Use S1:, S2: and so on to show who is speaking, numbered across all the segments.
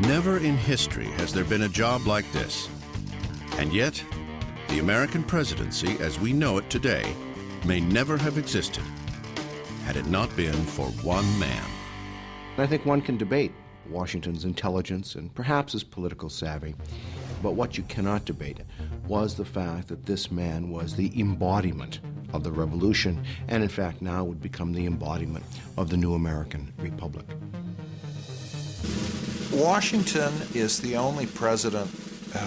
S1: Never in history has there been a job like this. And yet, the American presidency as we know it today may never have existed had it not been for one man.
S2: I think one can debate Washington's intelligence and perhaps his political savvy, but what you cannot debate was the fact that this man was the embodiment of the revolution, and in fact now would become the embodiment of the new American Republic.
S3: Washington is the only president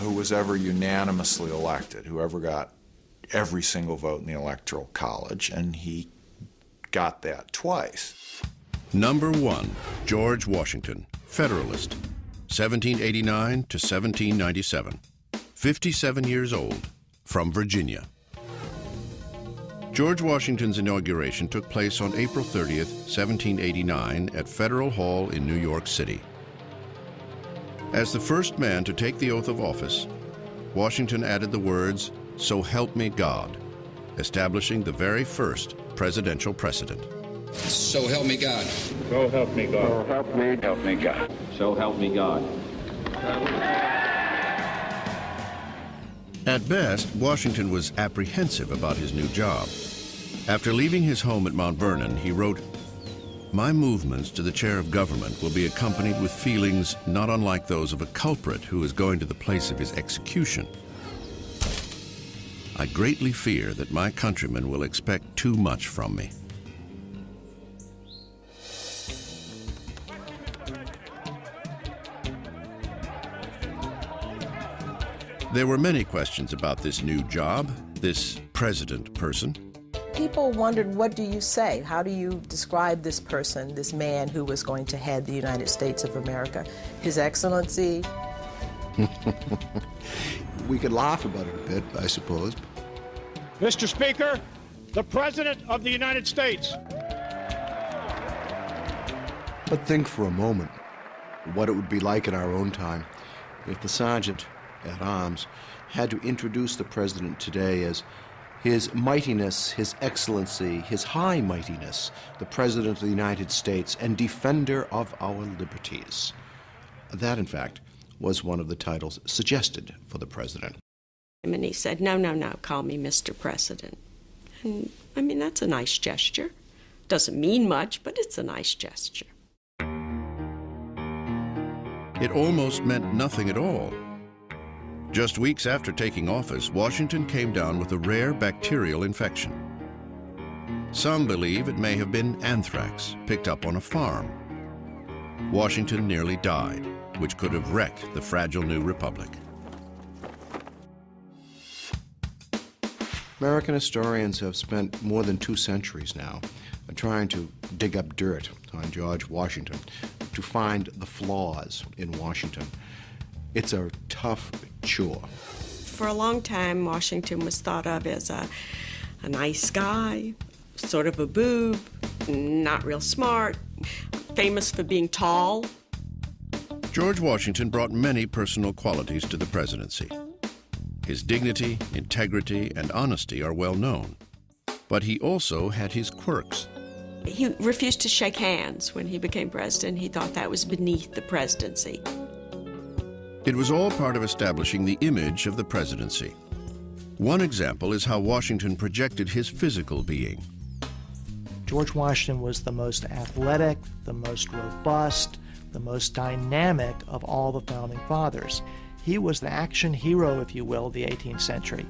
S3: who was ever unanimously elected, who ever got every single vote in the Electoral College, and he got that twice.
S1: Number 1, George Washington, Federalist, 1789 to 1797, 57 years old, from Virginia. George Washington's inauguration took place on April 30th, 1789 at Federal Hall in New York City. As the first man to take the oath of office, Washington added the words, "So help me God," establishing the very first presidential precedent.
S4: So help me God.
S5: So help me God.
S6: So help me God.
S5: So help me God.
S1: At best, Washington was apprehensive about his new job. After leaving his home at Mount Vernon, he wrote, "My movements to the chair of government will be accompanied with feelings not unlike those of a culprit who is going to the place of his execution. I greatly fear that my countrymen will expect too much from me." There were many questions about this new job, this president person.
S7: People wondered, what do you say? How do you describe this person, this man who was going to head the United States of America? His Excellency?
S2: We could laugh about it a bit, I suppose.
S5: Mr. Speaker, the President of the United States.
S2: But think for a moment what it would be like in our own time if the Sergeant at Arms had to introduce the President today as His Mightiness, His Excellency, His High Mightiness, the President of the United States and Defender of our Liberties. That, in fact, was one of the titles suggested for the President.
S8: And he said, no, call me Mr. President. And, I mean, that's a nice gesture. Doesn't mean much, but it's a nice gesture.
S1: It almost meant nothing at all. Just weeks after taking office, Washington came down with a rare bacterial infection. Some believe it may have been anthrax picked up on a farm. Washington nearly died, which could have wrecked the fragile new republic.
S2: American historians have spent more than 2 centuries now trying to dig up dirt on George Washington to find the flaws in Washington. It's a tough chore.
S8: For a long time, Washington was thought of as a nice guy, sort of a boob, not real smart, famous for being tall.
S1: George Washington brought many personal qualities to the presidency. His dignity, integrity, and honesty are well known. But he also had his quirks.
S8: He refused to shake hands when he became president. He thought that was beneath the presidency.
S1: It was all part of establishing the image of the presidency. One example is how Washington projected his physical being.
S9: George Washington was the most athletic, the most robust, the most dynamic of all the founding fathers. He was the action hero, if you will, of the 18th century,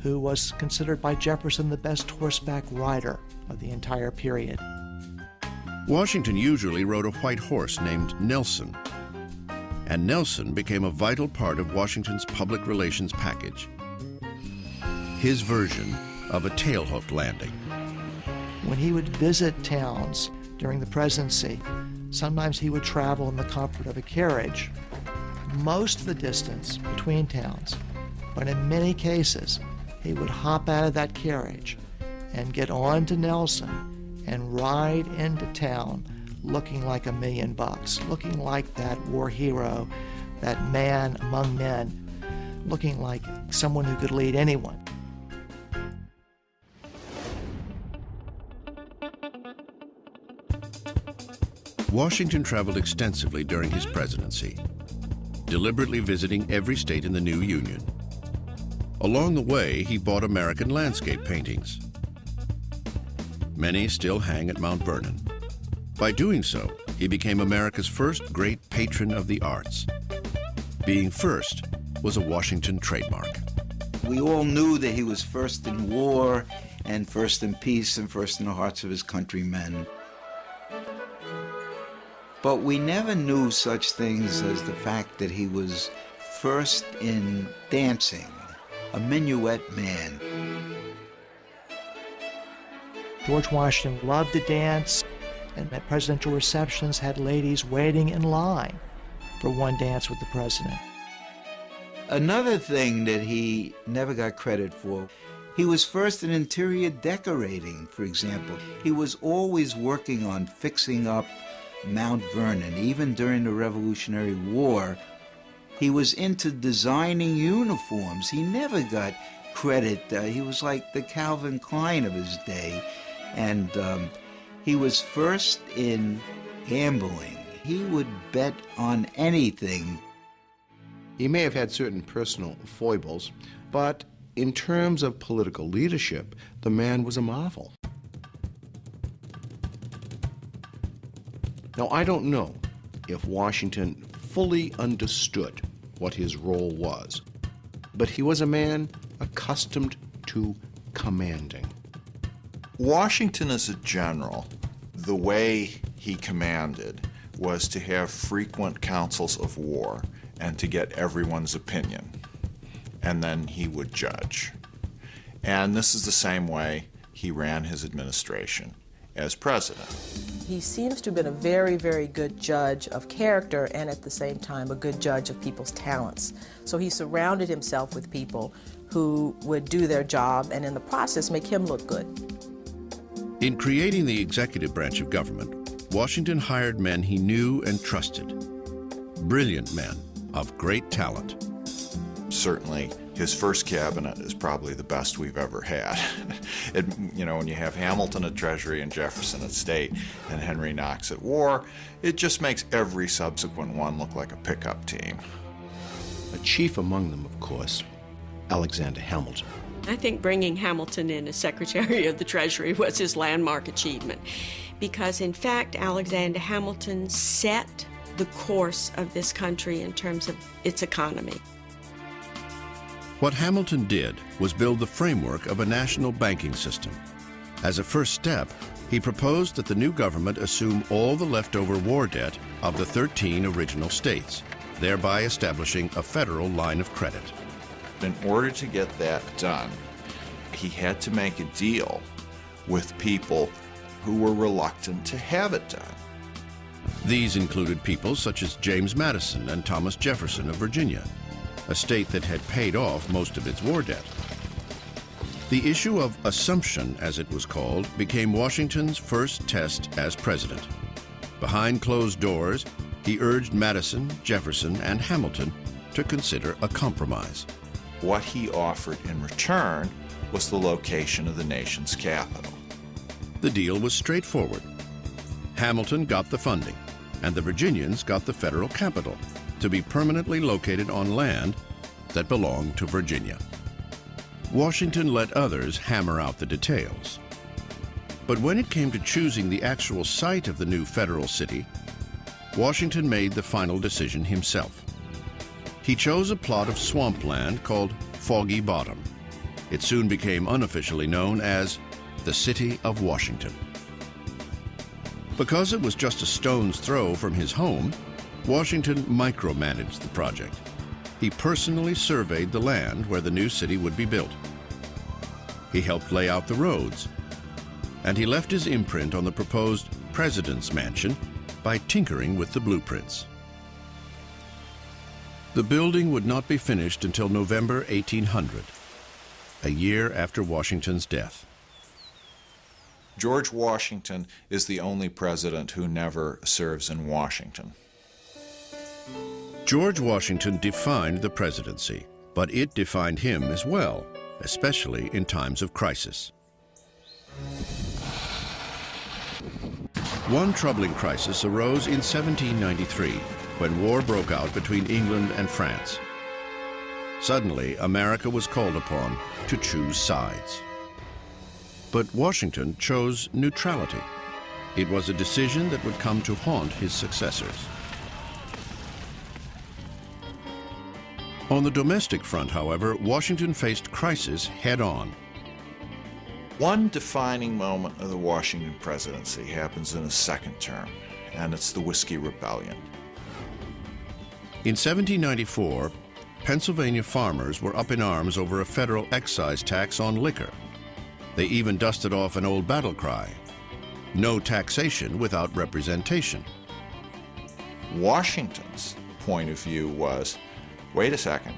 S9: who was considered by Jefferson the best horseback rider of the entire period.
S1: Washington usually rode a white horse named Nelson, and Nelson became a vital part of Washington's public relations package. His version of a tailhook landing.
S9: When he would visit towns during the presidency, sometimes he would travel in the comfort of a carriage, most of the distance between towns, but in many cases, he would hop out of that carriage and get on to Nelson and ride into town looking like $1 million, looking like that war hero, that man among men, looking like someone who could lead anyone.
S1: Washington traveled extensively during his presidency, deliberately visiting every state in the new Union. Along the way, he bought American landscape paintings. Many still hang at Mount Vernon. By doing so, he became America's first great patron of the arts. Being first was a Washington trademark.
S6: We all knew that he was first in war and first in peace and first in the hearts of his countrymen. But we never knew such things as the fact that he was first in dancing, a minuet man.
S9: George Washington loved to dance, and at presidential receptions had ladies waiting in line for one dance with the president.
S6: Another thing that he never got credit for, he was first in interior decorating, for example. He was always working on fixing up Mount Vernon, even during the Revolutionary War. He was into designing uniforms. He never got credit. He was like the Calvin Klein of his day. And he was first in gambling. He would bet on anything.
S2: He may have had certain personal foibles, but in terms of political leadership, the man was a marvel. Now, I don't know if Washington fully understood what his role was, but he was a man accustomed to commanding.
S3: Washington as a general, the way he commanded was to have frequent councils of war and to get everyone's opinion, and then he would judge. And this is the same way he ran his administration as president.
S7: He seems to have been a very, very good judge of character and at the same time a good judge of people's talents. So he surrounded himself with people who would do their job and in the process make him look good.
S1: In creating the executive branch of government, Washington hired men he knew and trusted. Brilliant men of great talent.
S3: Certainly, his first cabinet is probably the best we've ever had. When you have Hamilton at Treasury and Jefferson at State and Henry Knox at War, it just makes every subsequent one look like a pickup team.
S2: A chief among them, of course, Alexander Hamilton.
S8: I think bringing Hamilton in as Secretary of the Treasury was his landmark achievement because, in fact, Alexander Hamilton set the course of this country in terms of its economy.
S1: What Hamilton did was build the framework of a national banking system. As a first step, he proposed that the new government assume all the leftover war debt of the 13 original states, thereby establishing a federal line of credit.
S3: In order to get that done, he had to make a deal with people who were reluctant to have it done.
S1: These included people such as James Madison and Thomas Jefferson of Virginia, a state that had paid off most of its war debt. The issue of assumption, as it was called, became Washington's first test as president. Behind closed doors, he urged Madison, Jefferson, and Hamilton to consider a compromise.
S3: What he offered in return was the location of the nation's capital.
S1: The deal was straightforward. Hamilton got the funding, and the Virginians got the federal capital to be permanently located on land that belonged to Virginia. Washington let others hammer out the details. But when it came to choosing the actual site of the new federal city, Washington made the final decision himself. He chose a plot of swampland called Foggy Bottom. It soon became unofficially known as the City of Washington. Because it was just a stone's throw from his home, Washington micromanaged the project. He personally surveyed the land where the new city would be built. He helped lay out the roads, and he left his imprint on the proposed President's Mansion by tinkering with the blueprints. The building would not be finished until November 1800, a year after Washington's death.
S3: George Washington is the only president who never serves in Washington.
S1: George Washington defined the presidency, but it defined him as well, especially in times of crisis. One troubling crisis arose in 1793 when war broke out between England and France. Suddenly, America was called upon to choose sides. But Washington chose neutrality. It was a decision that would come to haunt his successors. On the domestic front, however, Washington faced crisis head-on.
S3: One defining moment of the Washington presidency happens in his second term, and it's the Whiskey Rebellion.
S1: In 1794, Pennsylvania farmers were up in arms over a federal excise tax on liquor. They even dusted off an old battle cry, "No taxation without representation."
S3: Washington's point of view was, wait a second,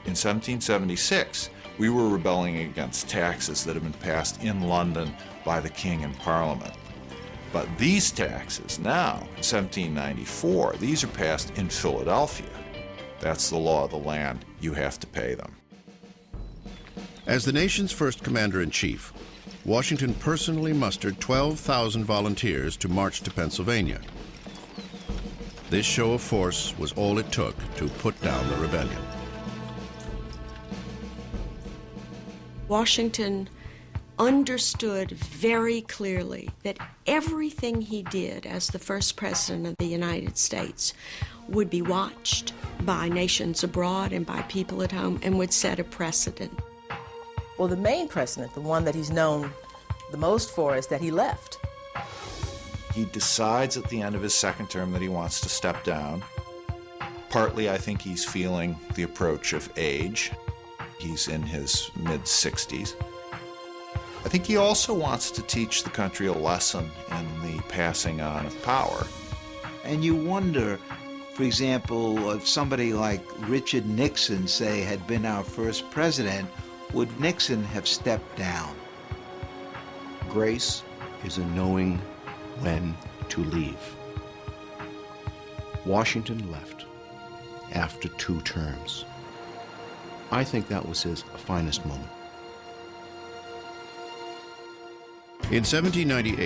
S3: in 1776, we were rebelling against taxes that had been passed in London by the King and Parliament. But these taxes now, in 1794, these are passed in Philadelphia. That's the law of the land. You have to pay them.
S1: As the nation's first commander-in-chief, Washington personally mustered 12,000 volunteers to march to Pennsylvania. This show of force was all it took to put down the rebellion.
S8: Washington understood very clearly that everything he did as the first president of the United States would be watched by nations abroad and by people at home and would set a precedent.
S7: Well, the main precedent, the one that he's known the most for, is that he left.
S3: He decides at the end of his second term that he wants to step down. Partly, I think he's feeling the approach of age. He's in his mid-60s. I think he also wants to teach the country a lesson in the passing on of power.
S6: And you wonder, for example, if somebody like Richard Nixon, say, had been our first president, would Nixon have stepped down?
S2: Grace is a knowing when to leave. Washington left after 2 terms. I think that was his finest moment.
S1: In 1798,